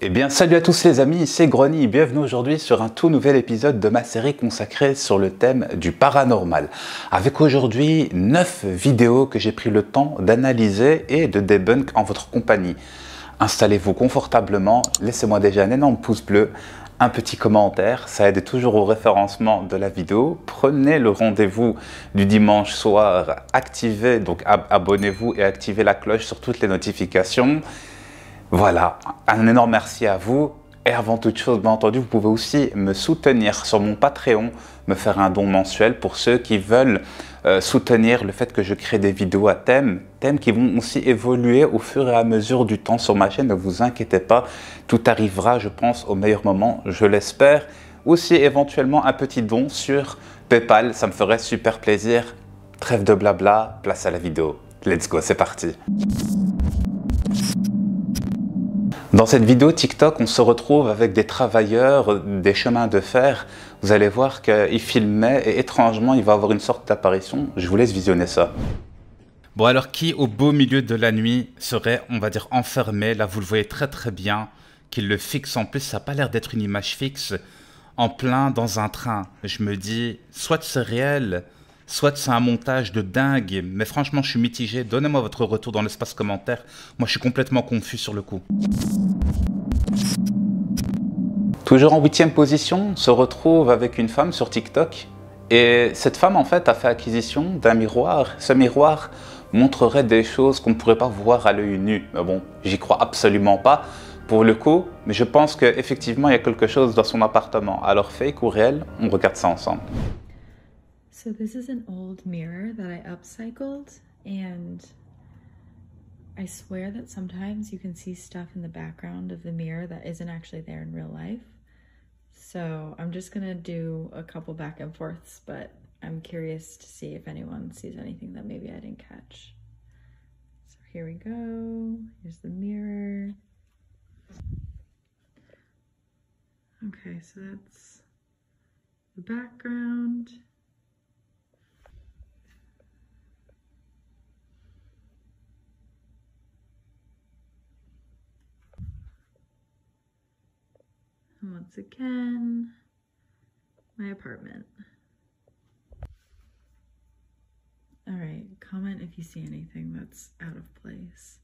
Eh bien, salut à tous les amis, c'est Grony, bienvenue aujourd'hui sur un tout nouvel épisode de ma série consacrée sur le thème du paranormal. Avec aujourd'hui 9 vidéos que j'ai pris le temps d'analyser et de débunk en votre compagnie. Installez-vous confortablement, laissez-moi déjà un énorme pouce bleu, un petit commentaire, ça aide toujours au référencement de la vidéo. Prenez le rendez-vous du dimanche soir, activez, donc abonnez-vous et activez la cloche sur toutes les notifications. Voilà, un énorme merci à vous. Et avant toute chose, bien entendu, vous pouvez aussi me soutenir sur mon Patreon, me faire un don mensuel pour ceux qui veulent soutenir le fait que je crée des vidéos à thème qui vont aussi évoluer au fur et à mesure du temps sur ma chaîne. Ne vous inquiétez pas, tout arrivera, je pense, au meilleur moment, je l'espère. Aussi, éventuellement, un petit don sur PayPal, ça me ferait super plaisir. Trêve de blabla, place à la vidéo. Let's go, c'est parti. Dans cette vidéo TikTok, on se retrouve avec des travailleurs des chemins de fer. Vous allez voir qu'il filmait et étrangement, il va avoir une sorte d'apparition. Je vous laisse visionner ça. Bon alors, qui au beau milieu de la nuit serait, on va dire, enfermé? Là, vous le voyez très très bien, qu'il le fixe. En plus, ça n'a pas l'air d'être une image fixe, en plein dans un train. Je me dis, soit c'est réel, soit c'est un montage de dingue, mais franchement, je suis mitigé. Donnez-moi votre retour dans l'espace commentaire. Moi, je suis complètement confus sur le coup. Toujours en 8e position, on se retrouve avec une femme sur TikTok. Et cette femme, en fait, a fait acquisition d'un miroir. Ce miroir montrerait des choses qu'on ne pourrait pas voir à l'œil nu. Mais bon, j'y crois absolument pas pour le coup. Mais je pense qu'effectivement, il y a quelque chose dans son appartement. Alors, fake ou réel, on regarde ça ensemble. So this is an old mirror that I upcycled, and I swear that sometimes you can see stuff in the background of the mirror that isn't actually there in real life. So I'm just gonna do a couple back and forths, but I'm curious to see if anyone sees anything that maybe I didn't catch. So here we go, here's the mirror. Okay, so that's the background. And once again, my apartment. All right, comment if you see anything that's out of place.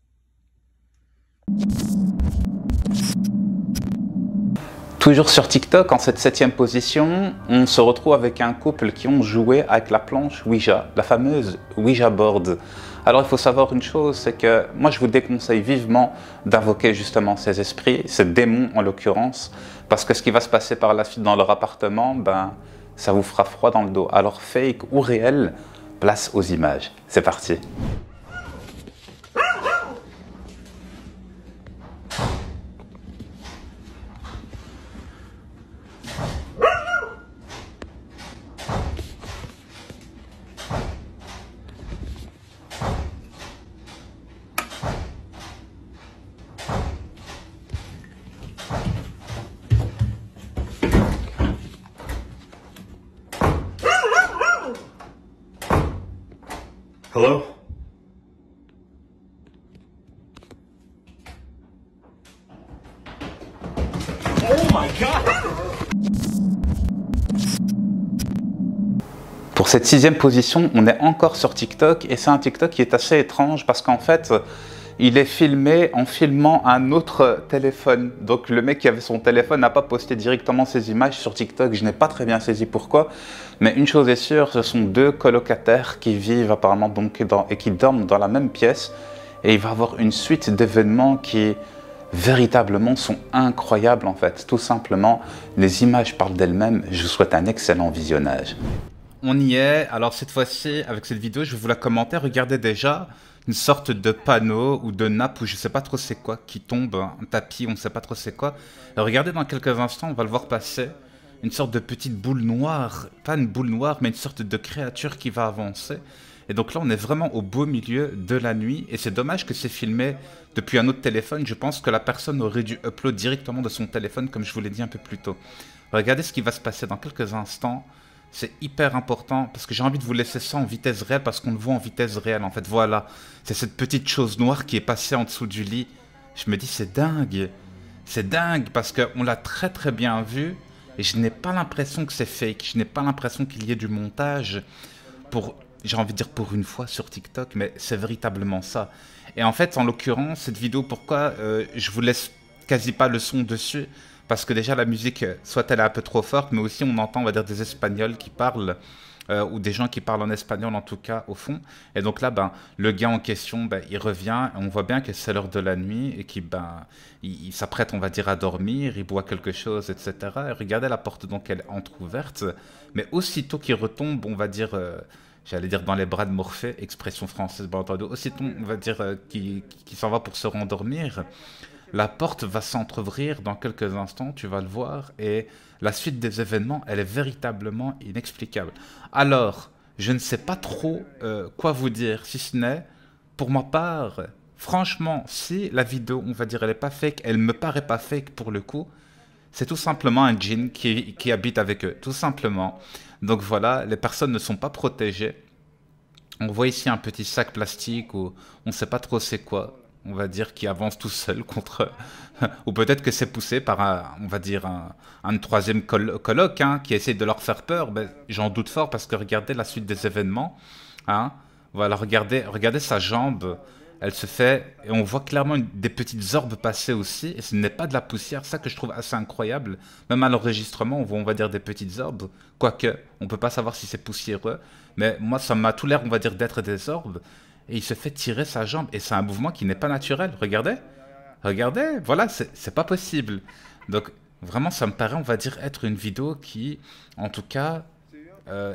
Toujours sur TikTok, en cette 7e position, on se retrouve avec un couple qui ont joué avec la planche Ouija, la fameuse Ouija board. Alors il faut savoir une chose, c'est que moi je vous déconseille vivement d'invoquer justement ces esprits, ces démons en l'occurrence, parce que ce qui va se passer par la suite dans leur appartement, ben, ça vous fera froid dans le dos. Alors fake ou réel, place aux images. C'est parti. Hello? Oh my God! Pour cette 6e position, on est encore sur TikTok et c'est un TikTok qui est assez étrange parce qu'en fait, il est filmé en filmant un autre téléphone. Donc le mec qui avait son téléphone n'a pas posté directement ses images sur TikTok. Je n'ai pas très bien saisi pourquoi. Mais une chose est sûre, ce sont deux colocataires qui vivent apparemment donc et qui dorment dans la même pièce. Et il va y avoir une suite d'événements qui véritablement sont incroyables en fait. Tout simplement, les images parlent d'elles-mêmes. Je vous souhaite un excellent visionnage. On y est. Alors cette fois-ci, avec cette vidéo, je vais vous la commenter. Regardez déjà une sorte de panneau ou de nappe ou je ne sais pas trop c'est quoi qui tombe, un tapis, on ne sait pas trop c'est quoi. Et regardez dans quelques instants, on va le voir passer. Une sorte de petite boule noire, pas une boule noire, mais une sorte de créature qui va avancer. Et donc là, on est vraiment au beau milieu de la nuit. Et c'est dommage que c'est filmé depuis un autre téléphone. Je pense que la personne aurait dû upload directement de son téléphone, comme je vous l'ai dit un peu plus tôt. Regardez ce qui va se passer dans quelques instants. C'est hyper important parce que j'ai envie de vous laisser ça en vitesse réelle parce qu'on le voit en vitesse réelle en fait. Voilà, c'est cette petite chose noire qui est passée en dessous du lit. Je me dis c'est dingue. C'est dingue parce qu'on l'a très très bien vu et je n'ai pas l'impression que c'est fake. Je n'ai pas l'impression qu'il y ait du montage pour, j'ai envie de dire pour une fois sur TikTok, mais c'est véritablement ça. Et en fait, en l'occurrence, cette vidéo, pourquoi je vous laisse quasi pas le son dessus? Parce que déjà la musique, soit elle est un peu trop forte, mais aussi on entend, on va dire, des Espagnols qui parlent, ou des gens qui parlent en espagnol en tout cas, au fond. Et donc là, ben, le gars en question, ben, il revient, et on voit bien que c'est l'heure de la nuit, et qu'il ben, il s'apprête, on va dire, à dormir, il boit quelque chose, etc. Et regardez la porte, donc elle est entrouverte, mais aussitôt qu'il retombe, on va dire... j'allais dire dans les bras de Morphée, expression française, bien entendu. Aussitôt, on va dire, qui s'en va pour se rendormir, la porte va s'entrouvrir dans quelques instants, tu vas le voir, et la suite des événements, elle est véritablement inexplicable. Alors, je ne sais pas trop quoi vous dire, si ce n'est, pour ma part, franchement, si la vidéo, on va dire, elle n'est pas fake, elle me paraît pas fake pour le coup, c'est tout simplement un djinn qui habite avec eux, tout simplement. Donc voilà, les personnes ne sont pas protégées. On voit ici un petit sac plastique où on ne sait pas trop c'est quoi. On va dire qui avance tout seul contre... ou peut-être que c'est poussé par, on va dire, un troisième coloc hein, qui essaie de leur faire peur. Ben, j'en doute fort parce que regardez la suite des événements. Hein. Voilà, regardez sa jambe. Elle se fait, et on voit clairement des petites orbes passer aussi, et ce n'est pas de la poussière, ça que je trouve assez incroyable. Même à l'enregistrement, on voit, dire, des petites orbes, quoique, on peut pas savoir si c'est poussiéreux, mais moi, ça m'a tout l'air, on va dire, d'être des orbes, et il se fait tirer sa jambe, et c'est un mouvement qui n'est pas naturel, regardez, voilà, c'est pas possible. Donc, vraiment, ça me paraît, on va dire, être une vidéo qui, en tout cas...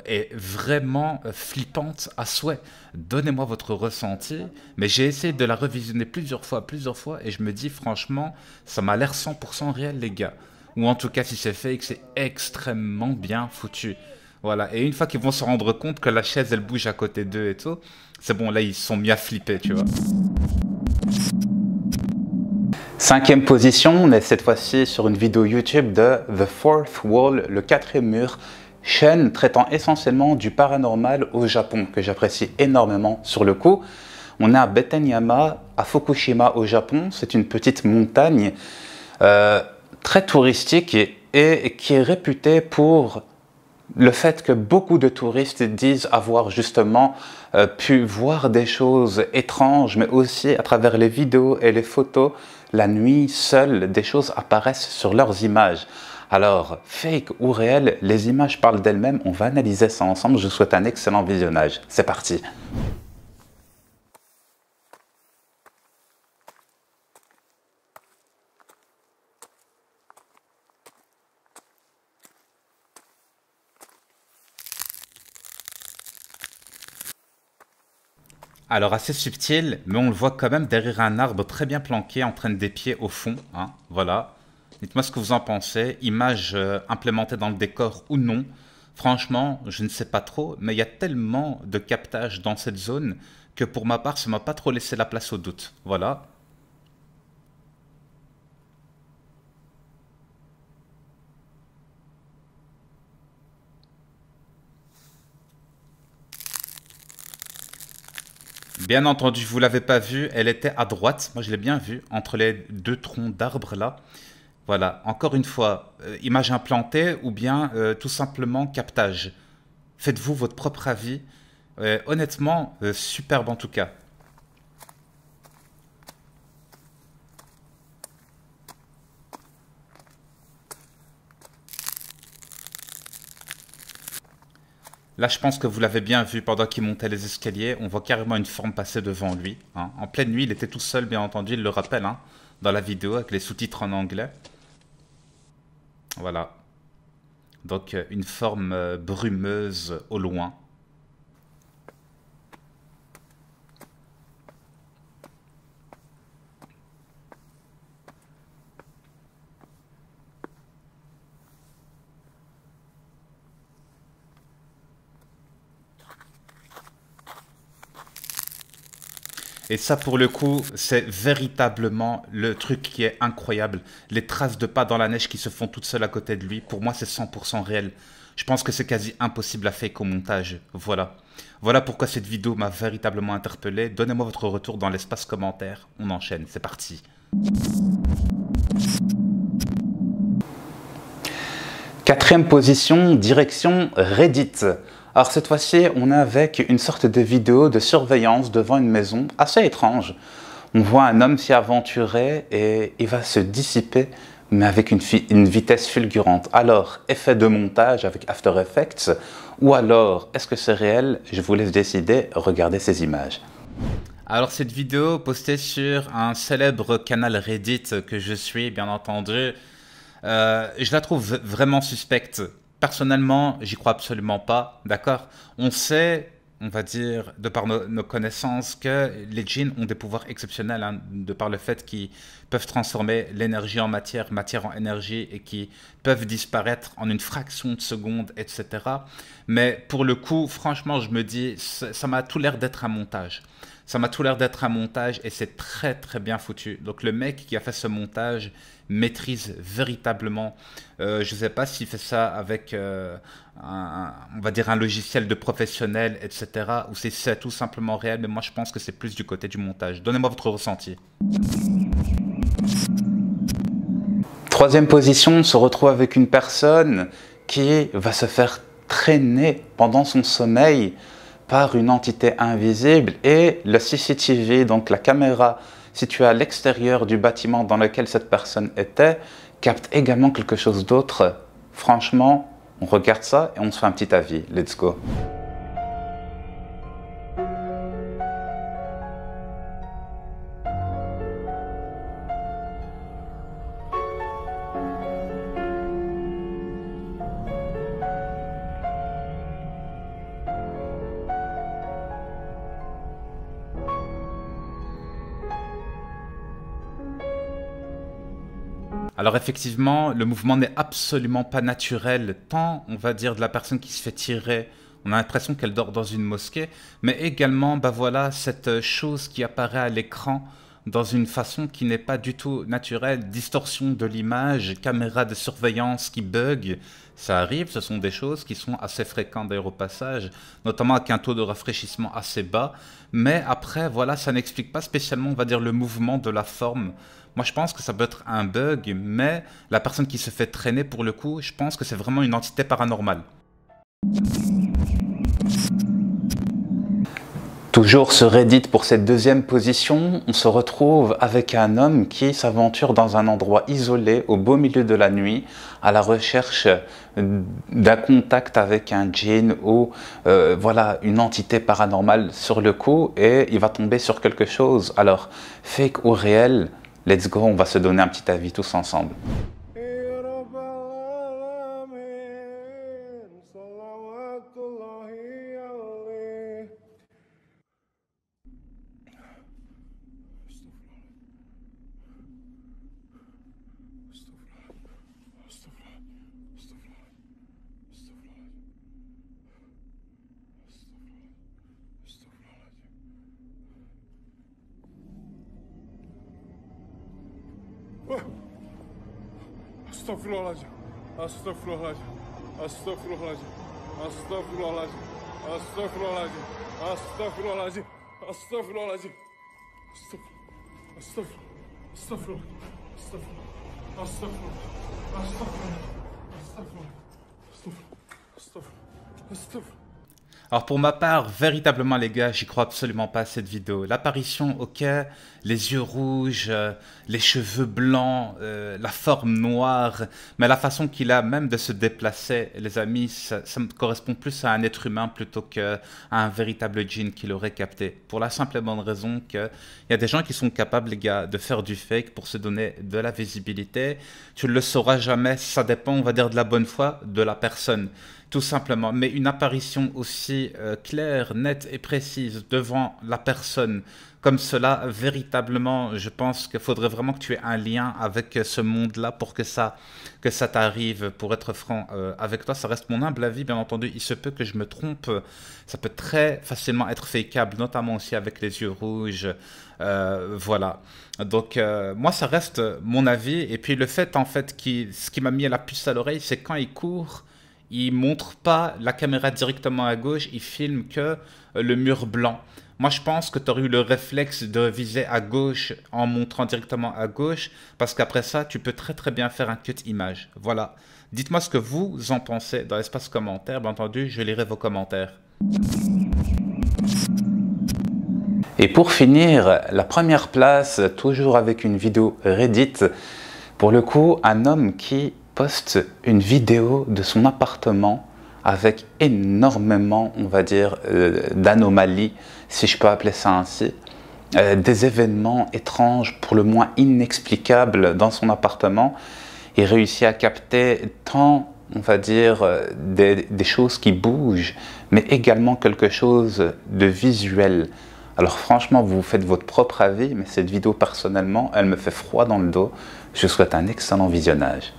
est vraiment flippante à souhait. Donnez-moi votre ressenti, mais j'ai essayé de la revisionner plusieurs fois, et je me dis franchement, ça m'a l'air 100% réel les gars. Ou en tout cas, si c'est fake, c'est extrêmement bien foutu. Voilà, et une fois qu'ils vont se rendre compte que la chaise, elle bouge à côté d'eux et tout, c'est bon, là, ils se sont mis à flipper, tu vois. 5e position, on est cette fois-ci sur une vidéo YouTube de The Fourth Wall, le 4e mur, chaîne traitant essentiellement du paranormal au Japon, que j'apprécie énormément sur le coup. On est à Betenyama, à Fukushima au Japon. C'est une petite montagne très touristique et qui est réputée pour le fait que beaucoup de touristes disent avoir justement pu voir des choses étranges, mais aussi à travers les vidéos et les photos, la nuit, seules, des choses apparaissent sur leurs images. Alors, fake ou réel, les images parlent d'elles-mêmes, on va analyser ça ensemble, je vous souhaite un excellent visionnage. C'est parti. Alors assez subtil, mais on le voit quand même derrière un arbre très bien planqué en train de d'épier au fond, hein, voilà. Dites-moi ce que vous en pensez, image implémentée dans le décor ou non. Franchement, je ne sais pas trop, mais il y a tellement de captage dans cette zone que pour ma part, ça m'a pas trop laissé la place au doute. Voilà. Bien entendu, vous l'avez pas vue, elle était à droite, moi je l'ai bien vue, entre les deux troncs d'arbres là. Voilà, encore une fois, image implantée ou bien tout simplement captage. Faites-vous votre propre avis. Honnêtement, superbe en tout cas. Là, je pense que vous l'avez bien vu pendant qu'il montait les escaliers. On voit carrément une forme passer devant lui. Hein. En pleine nuit, il était tout seul, bien entendu, il le rappelle, hein, dans la vidéo avec les sous-titres en anglais. Voilà. Donc, une forme brumeuse au loin. Et ça, pour le coup, c'est véritablement le truc qui est incroyable. Les traces de pas dans la neige qui se font toutes seules à côté de lui, pour moi, c'est 100% réel. Je pense que c'est quasi impossible à fake au montage. Voilà. Voilà pourquoi cette vidéo m'a véritablement interpellé. Donnez-moi votre retour dans l'espace commentaire. On enchaîne, c'est parti. Quatrième position, direction Reddit. Alors cette fois-ci, on est avec une sorte de vidéo de surveillance devant une maison assez étrange. On voit un homme s'y aventurer et il va se dissiper, mais avec une vitesse fulgurante. Alors, effet de montage avec After Effects, ou alors, est-ce que c'est réel? Je vous laisse décider, regardez ces images. Alors cette vidéo postée sur un célèbre canal Reddit que je suis, bien entendu, je la trouve vraiment suspecte. Personnellement, j'y crois absolument pas, d'accord? On sait, on va dire, de par nos connaissances, que les djinns ont des pouvoirs exceptionnels, hein, de par le fait qu'ils peuvent transformer l'énergie en matière, matière en énergie, et qui peuvent disparaître en une fraction de seconde, etc. Mais pour le coup, franchement, je me dis, ça m'a tout l'air d'être un montage. Ça m'a tout l'air d'être un montage et c'est très très bien foutu. Donc le mec qui a fait ce montage maîtrise véritablement, je ne sais pas s'il fait ça avec on va dire un logiciel de professionnel, etc. ou si c'est tout simplement réel, mais moi je pense que c'est plus du côté du montage. Donnez-moi votre ressenti. Troisième position, on se retrouve avec une personne qui va se faire traîner pendant son sommeil par une entité invisible, et le CCTV, donc la caméra située à l'extérieur du bâtiment dans lequel cette personne était, capte également quelque chose d'autre. Franchement, on regarde ça et on se fait un petit avis. Let's go. Alors effectivement, le mouvement n'est absolument pas naturel, tant on va dire de la personne qui se fait tirer, on a l'impression qu'elle dort dans une mosquée, mais également, bah voilà, cette chose qui apparaît à l'écran dans une façon qui n'est pas du tout naturelle, distorsion de l'image, caméra de surveillance qui bug, ça arrive, ce sont des choses qui sont assez fréquentes d'ailleurs au passage, notamment avec un taux de rafraîchissement assez bas, mais après, voilà, ça n'explique pas spécialement, on va dire, le mouvement de la forme. Moi, je pense que ça peut être un bug, mais la personne qui se fait traîner, pour le coup, je pense que c'est vraiment une entité paranormale. Toujours sur Reddit pour cette deuxième position, on se retrouve avec un homme qui s'aventure dans un endroit isolé au beau milieu de la nuit à la recherche d'un contact avec un djinn ou voilà, une entité paranormale sur le coup, et il va tomber sur quelque chose. Alors, fake ou réel, let's go, on va se donner un petit avis tous ensemble. Astaghfirullahaladzim, astaghfirullahaladzim, astaghfirullahaladzim, astaghfirullahaladzim, astaghfirullahaladzim, astaghfirullahaladzim, astaghfirullahaladzim, astaghfirullah, astaghfirullah, astaghfirullah. Alors pour ma part, véritablement les gars, j'y crois absolument pas à cette vidéo. L'apparition, ok, les yeux rouges, les cheveux blancs, la forme noire, mais la façon qu'il a même de se déplacer, les amis, ça me correspond plus à un être humain plutôt qu'à un véritable djinn qui l'aurait capté. Pour la simple et bonne raison qu'il y a des gens qui sont capables, les gars, de faire du fake pour se donner de la visibilité. Tu ne le sauras jamais, ça dépend, on va dire, de la bonne foi de la personne. Tout simplement, mais une apparition aussi claire, nette et précise devant la personne comme cela, véritablement, je pense qu'il faudrait vraiment que tu aies un lien avec ce monde-là pour que ça t'arrive. Pour être franc avec toi, ça reste mon humble avis, bien entendu. Il se peut que je me trompe, ça peut très facilement être fakeable, notamment aussi avec les yeux rouges. Voilà. Donc, moi, ça reste mon avis. Et puis, le fait, en fait, ce qui m'a mis la puce à l'oreille, c'est quand il court, il montre pas la caméra directement à gauche, il filme que le mur blanc. Moi, je pense que tu aurais eu le réflexe de viser à gauche en montrant directement à gauche, parce qu'après ça, tu peux très très bien faire un cut image. Voilà. Dites-moi ce que vous en pensez dans l'espace commentaire. Bien entendu, je lirai vos commentaires. Et pour finir, la première place, toujours avec une vidéo Reddit. Pour le coup, un homme qui poste une vidéo de son appartement avec énormément, on va dire, d'anomalies, si je peux appeler ça ainsi. Des événements étranges, pour le moins inexplicables dans son appartement. Il réussit à capter tant, on va dire, des choses qui bougent, mais également quelque chose de visuel. Alors franchement, vous faites votre propre avis, mais cette vidéo, personnellement, elle me fait froid dans le dos. Je vous souhaite un excellent visionnage.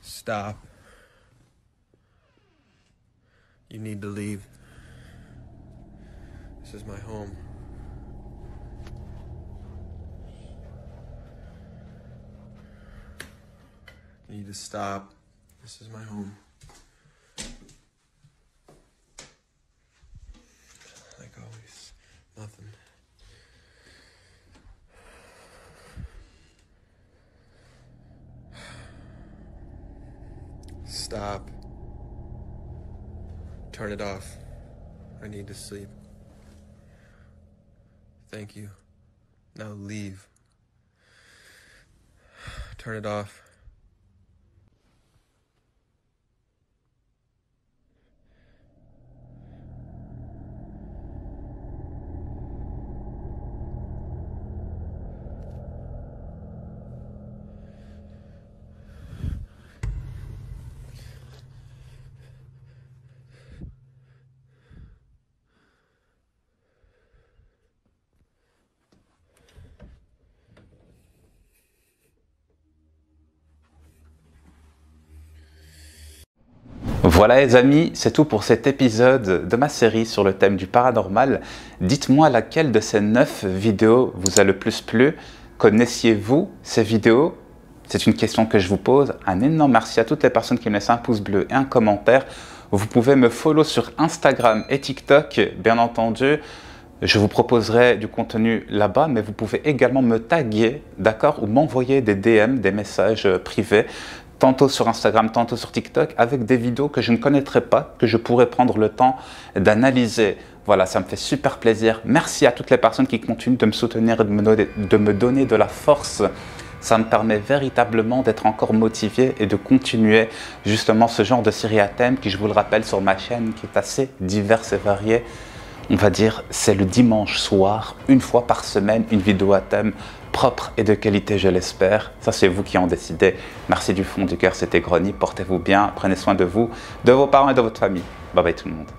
Stop. You need to leave. This is my home. You need to stop. This is my home. Like always, nothing. Stop. Turn it off. I need to sleep. Thank you. Now leave. Turn it off. Voilà les amis, c'est tout pour cet épisode de ma série sur le thème du paranormal. Dites-moi laquelle de ces 9 vidéos vous a le plus plu. Connaissiez-vous ces vidéos? C'est une question que je vous pose. Un énorme merci à toutes les personnes qui me laissent un pouce bleu et un commentaire. Vous pouvez me follow sur Instagram et TikTok, bien entendu. Je vous proposerai du contenu là-bas, mais vous pouvez également me taguer, d'accord, ou m'envoyer des DM, des messages privés, tantôt sur Instagram, tantôt sur TikTok, avec des vidéos que je ne connaîtrais pas, que je pourrais prendre le temps d'analyser. Voilà, ça me fait super plaisir. Merci à toutes les personnes qui continuent de me soutenir et de me donner de la force. Ça me permet véritablement d'être encore motivé et de continuer justement ce genre de série à thème qui, je vous le rappelle, sur ma chaîne, qui est assez diverse et variée. On va dire, c'est le dimanche soir, une fois par semaine, une vidéo à thème propre et de qualité, je l'espère. Ça, c'est vous qui en décidez. Merci du fond du cœur, c'était Grony. Portez-vous bien, prenez soin de vous, de vos parents et de votre famille. Bye bye tout le monde.